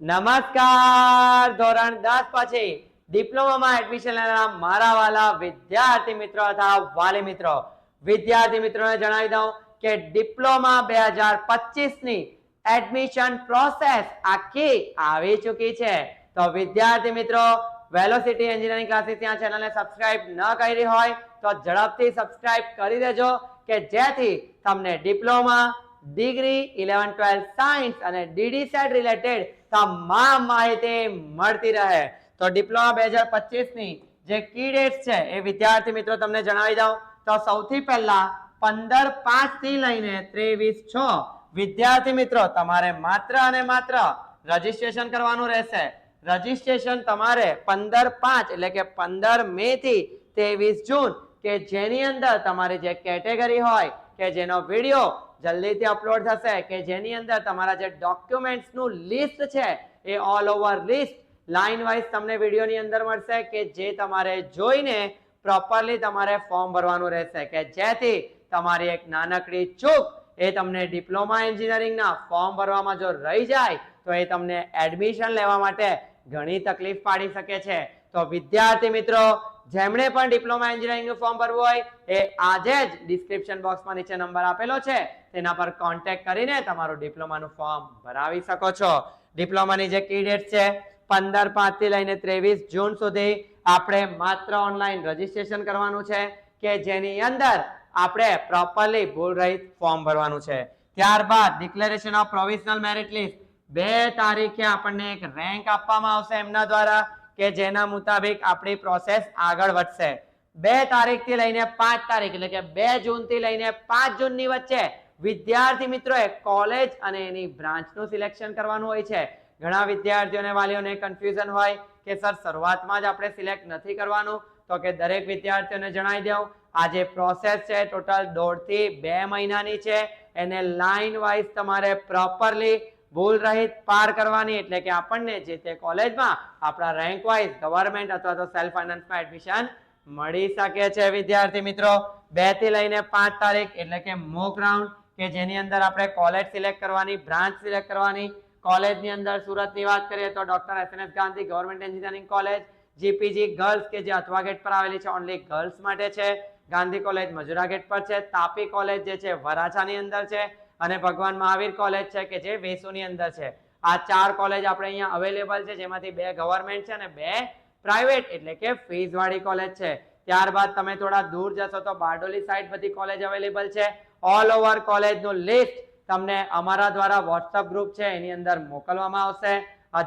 નમસ્કાર. ધોરણ 10 પછી ડિપ્લોમામાં એડમિશન લેનારા મારા વાલા વિદ્યાર્થી મિત્રો તથા વાલી મિત્રો, વિદ્યાર્થી મિત્રોને જણાવી દઉં કે ડિપ્લોમા 2025 ની એડમિશન પ્રોસેસ આખી આવી ચૂકી છે. તો વિદ્યાર્થી મિત્રો, વેલોસિટી એન્જિનિયરિંગ ક્લાસીસ ત્યાં ચેનલને સબસ્ક્રાઇબ ન કરી હોય તો ઝડપથી સબસ્ક્રાઇબ કરી દેજો કે જેથી તમને ડિપ્લોમા, ડિગ્રી, 11-12 સાયન્સ અને ડીડી સેટ રિલેટેડ તમામ માહિતી મળતી રહે. તો ડિપ્લોમા 2025 ની જે કી ડેટ્સ છે એ વિદ્યાર્થી મિત્રો તમને જણાવી દઉં તો સૌથી પહેલા 15/5 થી લઈને 23/6 વિદ્યાર્થી મિત્રો તમારે માત્ર અને માત્ર રજીસ્ટ્રેશન કરવાનું રહેશે. રજીસ્ટ્રેશન તમારે 15/5 એટલે કે 15 મે થી 23 જૂન કે જેની અંદર તમારી જે કેટેગરી હોય કે જેનો વિડિયો જલ્દીથી અપલોડ થશે કે જેની અંદર તમારા જે ડોક્યુમેન્ટ્સ નું લિસ્ટ છે એ all over list line wise તમને વિડિયોની અંદર મળશે કે જે તમારે જોઈને પ્રોપરલી તમારે ફોર્મ ભરવાનું રહેશે કે જેથી તમારી એક નાનકડી ચૂક એ તમને ડિપ્લોમા એન્જિનિયરિંગના ફોર્મ ભરવામાં જો રહી જાય તો એ તમને એડમિશન લેવા માટે ઘણી તકલીફ પાડી શકે છે. તો વિદ્યાર્થી મિત્રો, જેમણે પણ ડિપ્લોમા એન્જિનિયરિંગનું ફોર્મ ભરવું હોય એ આજે જ ડિસ્ક્રિપ્શન બોક્સમાં નીચે નંબર આપેલો છે તેના પર કોન્ટેક્ટ કરીને તમારું ડિપ્લોમાનું ફોર્મ ભરાવી શકો છો. ડિપ્લોમાની જે કી ડેટ છે 15/5 થી લઈને 23 જૂન સુધી આપણે માત્ર ઓનલાઈન રજીસ્ટ્રેશન કરવાનું છે કે જેની અંદર આપણે પ્રોપરલી ભૂલ રહિત ફોર્મ ભરવાનું છે. ત્યારબાદ declaration of provisional merit list 2 તારીખે આપણને એક રેન્ક આપવામાં આવશે એમના દ્વારા કે જેના મુતાબિક આપણી પ્રોસેસ આગળ વધશે. 2 તારીખથી લઈને 5 તારીખ એટલે કે 2 જૂનથી લઈને 5 જૂનની વચ્ચે વિદ્યાર્થી મિત્રોએ કોલેજ અને એની બ્રાન્ચનું સિલેક્શન કરવાનું હોય છે. ઘણા વિદ્યાર્થીઓને વાલીઓને કન્ફ્યુઝન હોય કે સર શરૂઆતમાં જ આપણે સિલેક્ટ નથી કરવાનું, તો કે દરેક વિદ્યાર્થીઓને જણાવી દઉં આ જે પ્રોસેસ છે ટોટલ 1.5 થી 2 મહિનાની છે. એને લાઈન વાઇઝ તમારે પ્રોપરલી ભૂલ રહિત પાર કરવાની એટલે કે આપણને જે તે કોલેજમાં આપણા રેન્ક વાઇઝ ગવર્નમેન્ટ અથવા તો સેલ્ફ ફાઇનાન્સમાં એડમિશન મળી શકે છે. વિદ્યાર્થી મિત્રો, 2 થી લઈને 5 તારીખ એટલે કે મોક રાઉન્ડ કે જેની અંદર આપણે કોલેજ સિલેક્ટ કરવાની, બ્રાન્ચ સિલેક્ટ કરવાની. કોલેજની અંદર સુરતની વાત કરીએ તો doctor SNS Gandhi government engineering college, GPG girls કે જે અથવા ગેટ પર આવેલી છે ઓનલી ગર્લ્સ માટે છે, ગાંધી કોલેજ મજુરા ગેટ પર છે, તાપી કોલેજ જે છે વરાછાની અંદર છે અને ભગવાન મહાવીર કોલેજ છે કે જે વેસુની અંદર છે. આ 4 કોલેજ આપણે અહીંયા અવેલેબલ છે જેમાંથી 2 ગવર્નમેન્ટ છે અને 2 પ્રાઇવેટ એટલે કે ફીસ વાળી કોલેજ છે. ત્યારબાદ તમે થોડા દૂર જશો તો બારડોલી સાઈડ બધી કોલેજ અવેલેબલ છે. ઓલ ઓવર કોલેજનું લિસ્ટ તમને અમારા દ્વારા વોટ્સઅપ ગ્રુપ છે એની અંદર મોકલવામાં આવશે.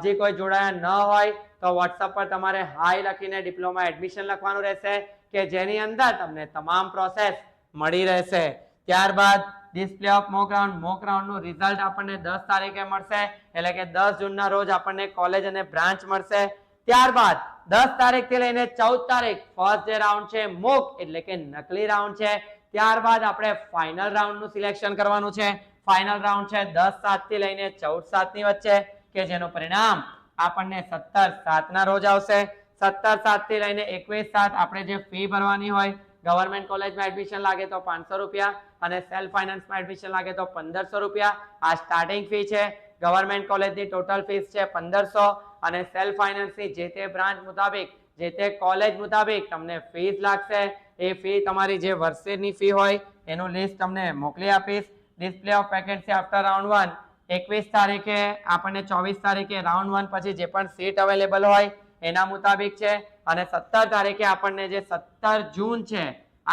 હજી કોઈ જોડાયા ન હોય તો વોટ્સઅપ પર તમારે હાય લખીને ડિપ્લોમા એડમિશન લખવાનું રહેશે કે જેની અંદર તમને તમામ પ્રોસેસ મળી રહેશે. ત્યારબાદ ડિસ્પ્લે ઓફ મોક રાઉન્ડ નું રિઝલ્ટ આપણને 10 તારીખે મળશે એટલે કે 10 જૂનના રોજ આપણને કોલેજ અને બ્રાન્ચ મળશે. ત્યારબાદ 10 તારીખ થી લઈને 14 તારીખ ફર્સ્ટ જે રાઉન્ડ છે મોક એટલે કે નકલી રાઉન્ડ છે. ત્યારબાદ આપણે ફાઇનલ રાઉન્ડ નું સિલેક્શન કરવાનું છે. ફાઇનલ રાઉન્ડ છે 10/7 થી લઈને 14/7 ની વચ્ચે કે જેનું પરિણામ આપણને 17/7 ના રોજ આવશે. 17/7 થી લઈને 21/7 આપણે જે ફી ભરવાની હોય, ગવર્નમેન્ટ કોલેજમાં એડમિશન લાગે તો 500 રૂપિયા અને સેલ્ફ ફાઇનાન્સમાં એડમિશન લાગે તો 1500 રૂપિયા આ સ્ટાર્ટિંગ ફી છે. ગવર્નમેન્ટ કોલેજની ટોટલ ફીસ છે 1500 અને સેલ્ફ ફાઇનાન્સની જે તે બ્રાન્ચ મુતાબિક જે તે કોલેજ મુતાબિક તમને ફીસ લાગશે. એ ફી તમારી જે વર્ષની ફી હોય એનું લિસ્ટ તમને મોકલી આપીશ. Display of vacancy after round 1 21 તારીખે આપણને 24 તારીખે રાઉન્ડ 1 પછી જે પણ સીટ અવેલેબલ હોય એના મુતાબિક છે અને 17 તારીખે આપણને જે 17 જૂન છે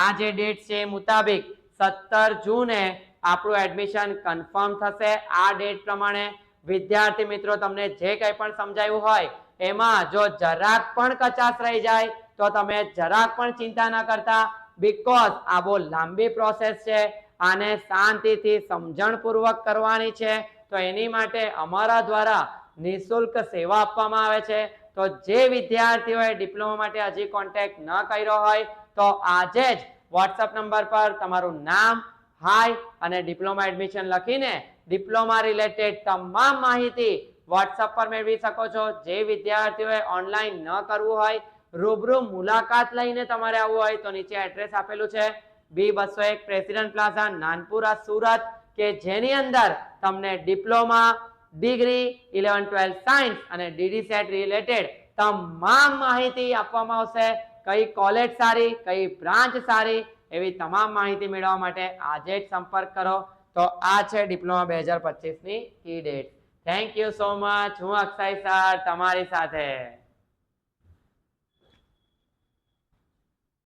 આ જે ડેટ છે એ મુતાબિક 17 જૂને આપણું એડમિશન કન્ફર્મ થશે. આ ડેટ પ્રમાણે વિદ્યાર્થી મિત્રો તમને જે કંઈ પણ સમજાયું હોય એમાં જો જરાક પણ કચાશ રહી જાય તો તમે જરાક પણ ચિંતા ન કરતા, બીકોઝ આ બહુ લાંબી પ્રોસેસ છે. આને શાંતિથી સમજણપૂર્વક કરવાની છે તો એની માટે અમારા દ્વારા નિઃશુલ્ક સેવા આપવામાં આવે છે. તો જે વિદ્યાર્થીઓએ ડિપ્લોમા માટે હજી કોન્ટેક્ટ ન કર્યો હોય તો આજે જ વોટ્સઅપ નંબર પર તમારું નામ, હાય અને ડિપ્લોમા એડમિશન લખીને ડિપ્લોમા રિલેટેડ તમામ માહિતી વોટ્સઅપ પર મેળવી શકો છો. જે વિદ્યાર્થીઓએ ઓનલાઈન ન કરવું હોય, રૂબરૂ મુલાકાત લઈને તમારે આવવું હોય તો નીચે એડ્રેસ આપેલું છે B201 president plaza Nanpura Surat કે જેની અંદર તમને ડિપ્લોમા, ડિગ્રી 11-12 સાયન્સ અને ડીડી સેટ રિલેટેડ તમામ માહિતી આપવામાં આવશે. કઈ કોલેજ સારી, કઈ બ્રાન્ચ સારી, એવી તમામ માહિતી મેળવવા માટે આજે જ સંપર્ક કરો. તો આ છે ડિપ્લોમા 2025 ની e date. Thank you so much. હું અક્ષય સર તમારી સાથે.